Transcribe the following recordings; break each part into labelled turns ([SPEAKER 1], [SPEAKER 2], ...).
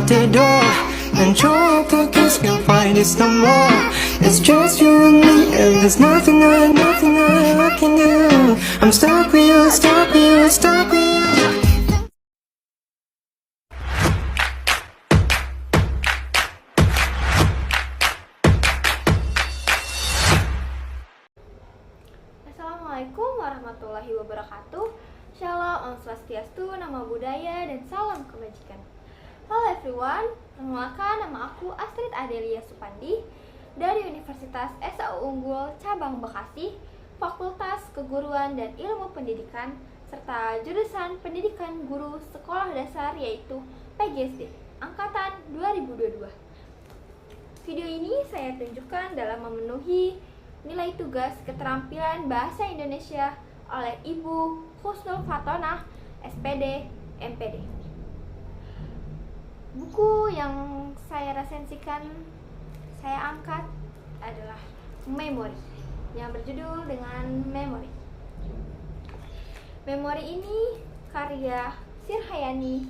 [SPEAKER 1] out the door and try to kiss, can't find this no more. It's just you and me, and there's nothing I can do. I'm stuck with you, stuck with you, stuck with you.
[SPEAKER 2] Assalamualaikum warahmatullahi wabarakatuh. Shalom, Om Swastiastu, Namo Buddhaya, dan salam kebajikan. Halo everyone, perkenalkan nama aku Astrid Adelia Supandi dari Universitas SAU Unggul Cabang Bekasi, Fakultas Keguruan dan Ilmu Pendidikan, serta jurusan Pendidikan Guru Sekolah Dasar yaitu PGSD, Angkatan 2022. Video ini saya tunjukkan dalam memenuhi nilai tugas keterampilan bahasa Indonesia oleh Ibu Husnul Fatonah, SPD, MPD. Buku yang saya resensikan, saya angkat adalah Memori, yang berjudul dengan Memori. Memori ini karya Sirhayani,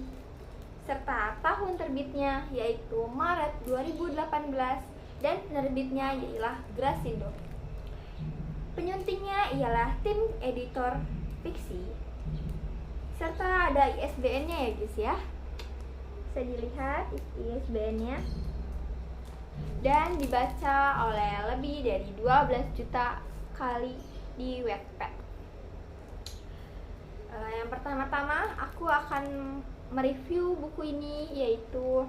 [SPEAKER 2] serta tahun terbitnya yaitu Maret 2018 dan penerbitnya ialah Grasindo. Penyuntingnya ialah tim editor fiksi, serta ada ISBN-nya ya guys ya. Bisa dilihat ISBN-nya, dan dibaca oleh lebih dari 12 juta kali di Wattpad. Yang pertama-tama aku akan mereview buku ini, yaitu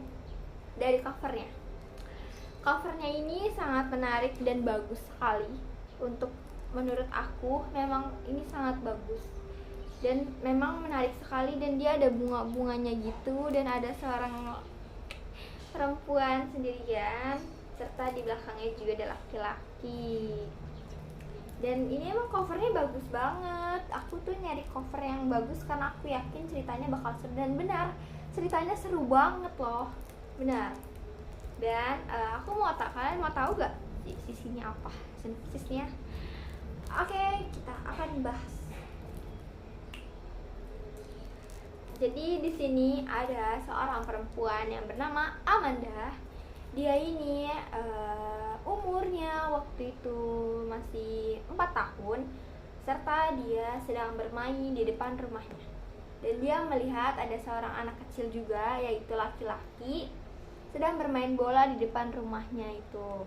[SPEAKER 2] dari covernya. Covernya ini sangat menarik dan bagus sekali. Untuk menurut aku memang ini sangat bagus dan memang menarik sekali, dan dia ada bunga-bunganya gitu, dan ada seorang perempuan sendirian, serta di belakangnya juga ada laki-laki. Dan ini emang covernya bagus banget. Aku tuh nyari cover yang bagus karena aku yakin ceritanya bakal seru, dan benar, ceritanya seru banget loh, benar. Dan kalian mau tahu gak sisinya apa, sinopsisnya? Oke, kita akan bahas. Jadi di sini ada seorang perempuan yang bernama Amanda. Dia ini umurnya waktu itu masih 4 tahun, serta dia sedang bermain di depan rumahnya. Dan dia melihat ada seorang anak kecil juga, yaitu laki-laki, sedang bermain bola di depan rumahnya itu.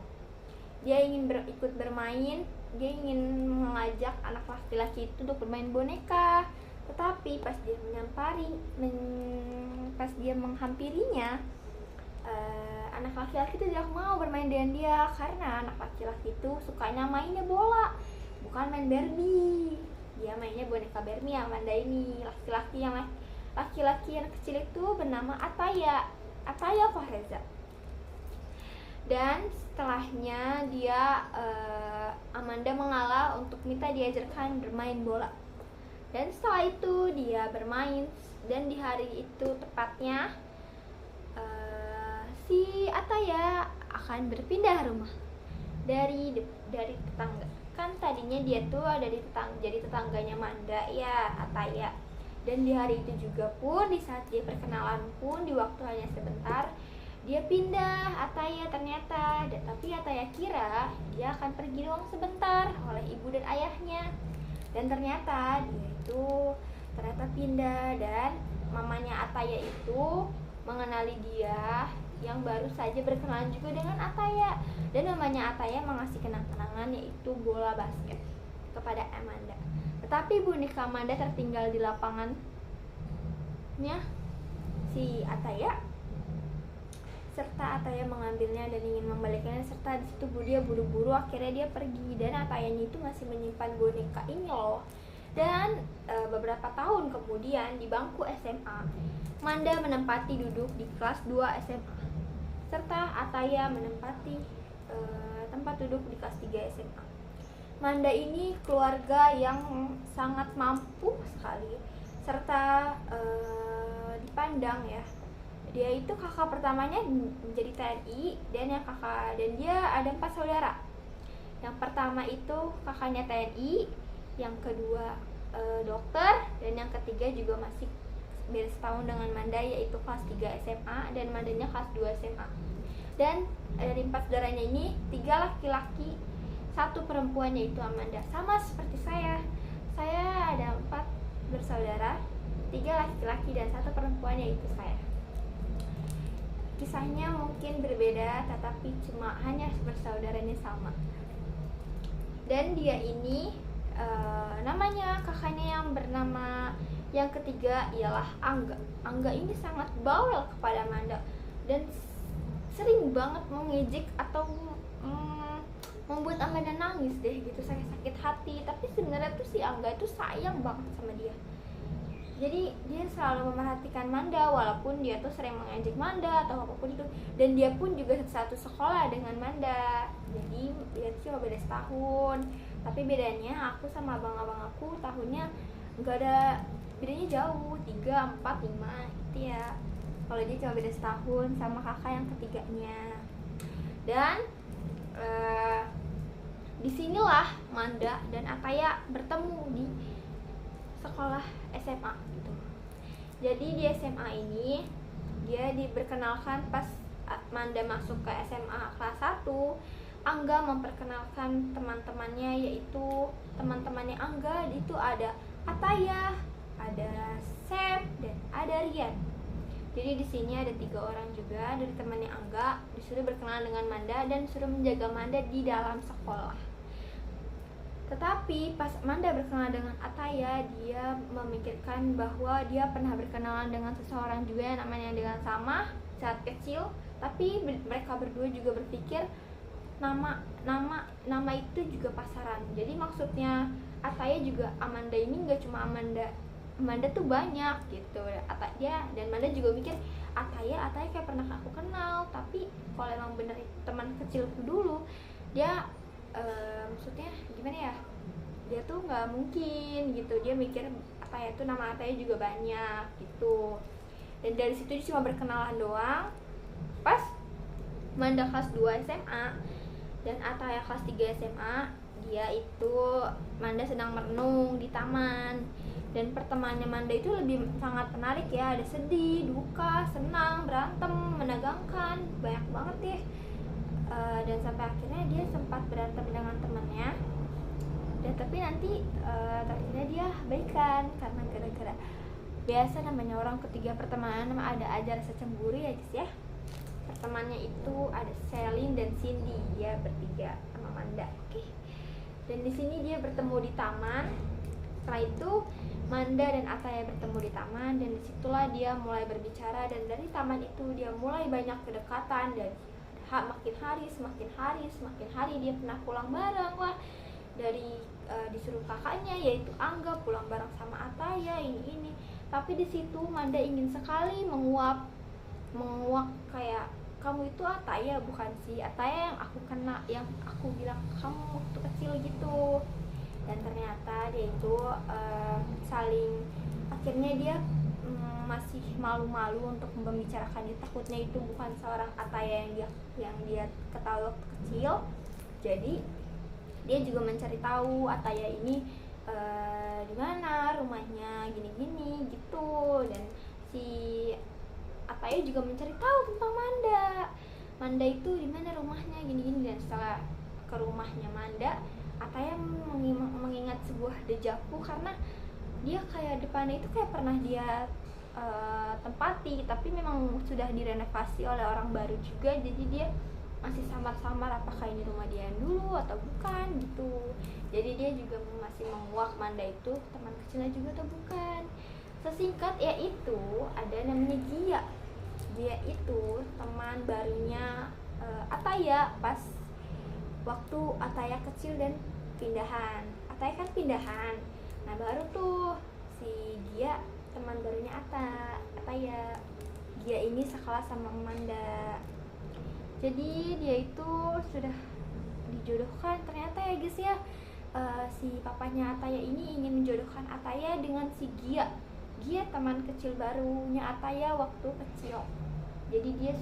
[SPEAKER 2] Dia ingin ikut bermain, dia ingin mengajak anak laki-laki itu untuk bermain boneka. Tetapi pas dia menghampirinya, anak laki-laki itu tidak mau bermain dengan dia, karena anak laki-laki itu sukanya mainnya bola, bukan main Barbie. Dia mainnya boneka Barbie. Amanda ini laki-laki yang kecil itu bernama Ataya Fahreza. Dan setelahnya Amanda mengalah untuk minta diajarkan bermain bola. Dan setelah itu dia bermain, dan di hari itu tepatnya si Ataya akan berpindah rumah dari tetangga. Kan tadinya dia tuh ada jadi tetangganya Manda ya, Ataya. Dan di hari itu juga pun, di saat dia perkenalan pun, di waktu hanya sebentar, dia pindah Ataya ternyata. Tapi Ataya kira dia akan pergi doang sebentar oleh ibu dan ayahnya. Dan ternyata dia itu pindah, dan mamanya Ataya itu mengenali dia yang baru saja berkenalan juga dengan Ataya. Dan mamanya Ataya mengasih kenang-kenangan, yaitu bola basket, kepada Amanda. Tetapi boneka Amanda tertinggal di lapangannya si Ataya, serta Ataya mengambilnya dan ingin membalikkannya, serta di situ dia buru-buru akhirnya dia pergi. Dan Atayanya itu masih menyimpan boneka ini loh. Dan beberapa tahun kemudian di bangku SMA, Manda menempati duduk di kelas 2 SMA, serta Ataya menempati tempat duduk di kelas 3 SMA. Manda ini keluarga yang sangat mampu sekali, serta dipandang ya. Dia itu kakak pertamanya menjadi TNI, dan dia ada 4 saudara. Yang pertama itu kakaknya TNI, yang kedua dokter, dan yang ketiga juga masih beda setahun dengan Manda, yaitu kelas 3 SMA dan Mandanya kelas 2 SMA. Dan dari 4 saudaranya ini 3 laki-laki, 1 perempuan, yaitu Amanda. Sama seperti saya ada 4 bersaudara, 3 laki-laki dan 1 perempuan, yaitu saya. Kisahnya mungkin berbeda, tetapi cuma hanya bersaudaranya sama. Dan dia ini namanya kakaknya yang bernama yang ketiga ialah Angga. Angga ini sangat bawel kepada Amanda dan sering banget mengejek atau membuat Amanda nangis deh gitu, sakit hati. Tapi sebenarnya tuh si Angga itu sayang banget sama dia. Jadi dia selalu memerhatikan Manda walaupun dia tuh sering mengejek Manda atau apapun itu. Dan dia pun juga satu sekolah dengan Manda. Jadi dia cuma beda setahun. Tapi bedanya aku sama abang-abang aku tahunnya nggak ada, bedanya jauh, 3, 4, 5 gitu ya. Kalau dia cuma beda setahun sama kakak yang ketiganya. Dan disinilah Manda dan Ataya bertemu di sekolah SMA gitu. Jadi di SMA ini dia diperkenalkan pas Manda masuk ke SMA kelas 1. Angga memperkenalkan teman-temannya, yaitu teman-temannya Angga itu ada Ataya, ada Sam, dan ada Rian. Jadi di sini ada 3 orang juga dari temannya Angga, disuruh berkenalan dengan Manda dan disuruh menjaga Manda di dalam sekolah. Tetapi pas Manda berkenalan dengan Ataya, dia memikirkan bahwa dia pernah berkenalan dengan seseorang juga yang namanya dengan sama saat kecil. Tapi mereka berdua juga berpikir nama itu juga pasaran. Jadi maksudnya Ataya juga Amanda ini nggak cuma Amanda tuh banyak gitu. Dia dan Manda juga mikir Ataya kayak pernah aku kenal, tapi kalau emang bener teman kecilku dulu, dia maksudnya gimana ya, dia tuh nggak mungkin gitu. Dia mikir Ataya tuh nama Ataya juga banyak gitu. Dan dari situ dia cuma berkenalan doang. Pas Manda kelas 2 SMA dan Ataya kelas 3 SMA, dia itu Manda sedang merenung di taman. Dan pertemanannya Manda itu lebih sangat menarik ya, ada sedih, duka, senang, berantem, menegangkan, banyak banget ya. Dan sampai akhirnya dia sempat berantem dengan temannya. Dan tapi nanti akhirnya dia baikan karena gara-gara biasa namanya orang ketiga pertemanan ada aja rasa cemburu ya guys ya. Temannya itu ada Selin dan Cindy, dia bertiga sama Manda. Oke. Dan di sini dia bertemu di taman. Setelah itu Manda dan Ataya bertemu di taman dan disitulah dia mulai berbicara. Dan dari taman itu dia mulai banyak kedekatan dan semakin hari dia pernah pulang bareng lah. Dari disuruh kakaknya yaitu Angga pulang bareng sama Ataya ini. Tapi di situ Manda ingin sekali menguap kayak, kamu itu Ataya bukan sih? Ataya yang aku kenal, yang aku bilang kamu waktu kecil gitu. Dan ternyata dia itu akhirnya dia masih malu-malu untuk membicarakan. Dia takutnya itu bukan seorang Ataya yang dia ketahui waktu kecil. Jadi dia juga mencari tahu Ataya ini di mana rumahnya, gini-gini gitu. Dan si Ataya juga mencari tahu tentang Manda itu di mana rumahnya, gini-gini. Dan setelah ke rumahnya Manda, Ataya mengingat sebuah dejavu karena dia kayak depannya itu kayak pernah dia tempati, tapi memang sudah direnovasi oleh orang baru juga. Jadi dia masih samar-samar apakah ini rumah dia yang dulu atau bukan gitu. Jadi dia juga masih menguak Manda itu teman kecilnya juga atau bukan. Sesingkat yaitu ada namanya Gia. Dia itu teman barunya Ataya pas waktu Ataya kecil dan pindahan. Ataya kan pindahan. Nah baru tuh si Gia teman barunya Ataya. Gia ini sekolah sama Manda. Jadi dia itu sudah dijodohkan ternyata ya guys ya. Si papanya Ataya ini ingin menjodohkan Ataya dengan si Gia. Gia teman kecil barunya Ataya waktu kecil. Jadi dia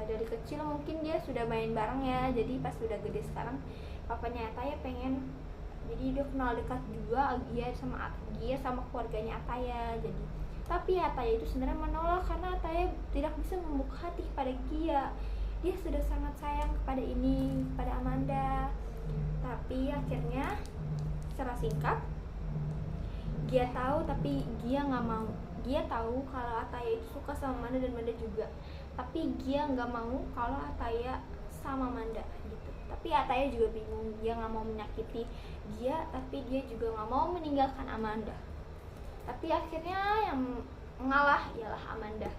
[SPEAKER 2] dari kecil mungkin dia sudah main bareng ya. Jadi pas sudah gede sekarang papanya Ataya pengen, jadi dia kenal dekat juga Gia sama keluarganya Ataya. Jadi Tapi Ataya itu sebenarnya menolak karena Ataya tidak bisa membuka hati kepada Gia. Dia sudah sangat sayang kepada Amanda. Tapi akhirnya secara singkat Gia tahu, tapi Gia nggak mau. Gia tahu kalau Ataya itu suka sama Amanda dan Amanda juga, tapi Gia nggak mau kalau Ataya sama Amanda gitu. Tapi Ataya juga bingung, dia nggak mau menyakiti Gia, tapi dia juga nggak mau meninggalkan Amanda. Tapi akhirnya yang mengalah ialah Amanda,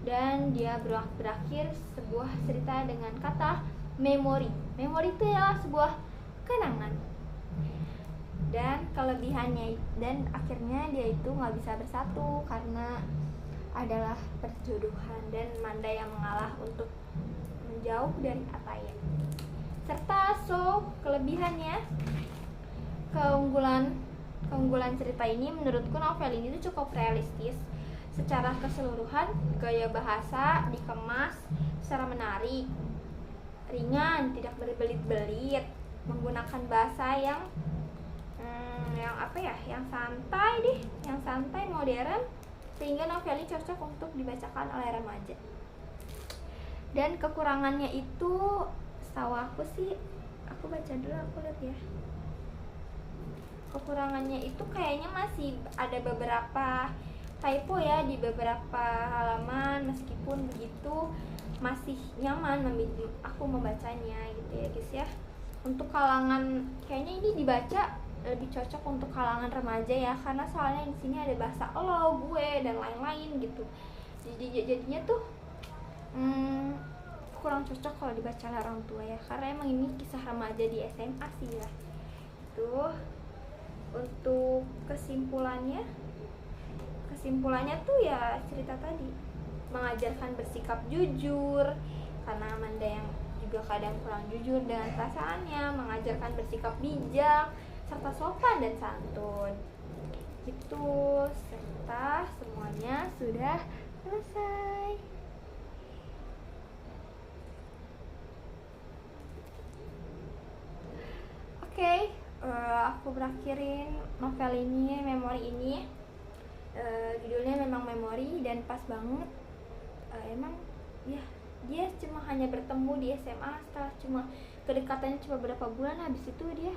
[SPEAKER 2] dan dia berakhir sebuah cerita dengan kata memori. Memori itu adalah sebuah kenangan, dan kelebihannya, dan akhirnya dia itu nggak bisa bersatu karena adalah perjodohan, dan Amanda yang mengalah untuk menjauh dari Ataya. Serta kelebihannya, keunggulan cerita ini menurutku novel ini tuh cukup realistis secara keseluruhan. Gaya bahasa dikemas secara menarik, ringan, tidak berbelit-belit, menggunakan bahasa yang santai modern, sehingga novel ini cocok untuk dibacakan oleh remaja. Dan kekurangannya itu, setahu aku sih, aku baca dulu, aku lihat ya. Kekurangannya itu kayaknya masih ada beberapa typo ya di beberapa halaman. Meskipun begitu masih nyaman aku membacanya gitu ya guys ya. Untuk kalangan, kayaknya ini dibaca lebih cocok untuk kalangan remaja ya, karena soalnya di sini ada bahasa lo, gue, dan lain-lain gitu. Jadinya tuh kurang cocok kalau dibaca oleh orang tua ya, karena emang ini kisah remaja di SMA sih ya. Itu untuk kesimpulannya tuh ya cerita tadi mengajarkan bersikap jujur, karena Amanda yang juga kadang kurang jujur dengan perasaannya, mengajarkan bersikap bijak serta sopan dan santun gitu. Serta semuanya sudah selesai. Oke, aku berakhirin novel ini, memori ini. Judulnya memang memori dan pas banget. Emang ya dia cuma hanya bertemu di SMA, setelah cuma kedekatannya cuma berapa bulan, habis itu dia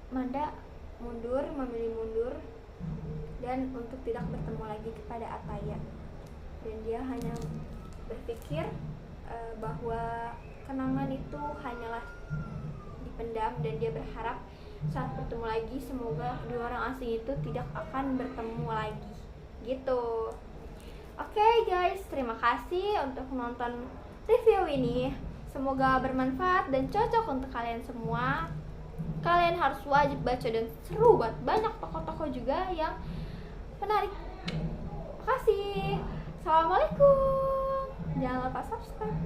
[SPEAKER 2] Amanda memilih mundur dan untuk tidak bertemu lagi kepada Ataya, dan dia hanya berpikir bahwa kenangan itu hanyalah dipendam, dan dia berharap saat bertemu lagi semoga kedua orang asing itu tidak akan bertemu lagi gitu. Oke guys, terima kasih untuk menonton review ini. Semoga bermanfaat dan cocok untuk kalian semua. Kalian harus wajib baca dan seru banget, banyak tokoh-tokoh juga yang menarik. Terima kasih. Assalamualaikum. Jangan lupa subscribe.